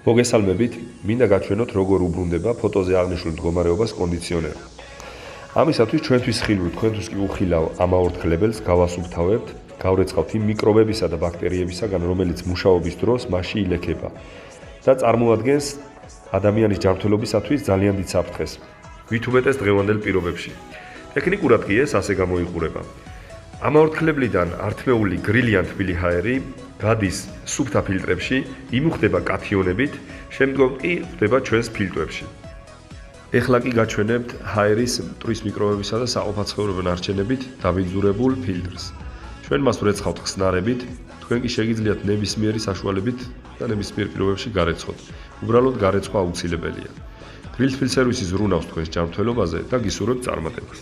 მოგესალმებით, მინდა გაჩვენოთ როგორ უბრუნდება ფოტოზე აღნიშნულ მდგომარეობას კონდიციონერი. ამისათვის ჩვენთვის ხილული, თქვენთვის კი უხილავ ამაორთქლებელს გავასუფთავებთ, გავრეცხავთ იმ მიკრობებისა და ბაქტერიებისაგან, რომელიც მუშაობის დროს მასში ილექება და წარმოადგენს ადამიანის ჯანმრთელობისათვის ძალიან დიდ საფრთხეს. Ვით უმეტეს დღევანდელ პირობებში. ტექნიკურად კი ეს ასე გამოიყურება. ამაორთქლებლიდან ართმეული გრილი ან თბილი ჰაერი გადის სუფთა ფილტრებში, იმუხდება კათიონებით, შემდგომ კი ხდება ჩვენს ფილტვებში. ეხლა კი გაჩვენებთ ჰაერის მტვრის მიკრობებისა და საყოფაცხოვრებო ნარჩენებით დავიძურებულ ფილტრს. ჩვენ მას ვრეცხავთ ხსნარებით, თქვენ კი შეგიძლიათ ნებისმიერი საშუალებით და ნებისმიერ პირობებში გარეცხოთ. უბრალოდ გარეცხვა აუცილებელია. გრილ-თბილ სერვისი ზრუნავს თქვენს ჯანმრთელობაზე და გისურვებთ წარმატებას.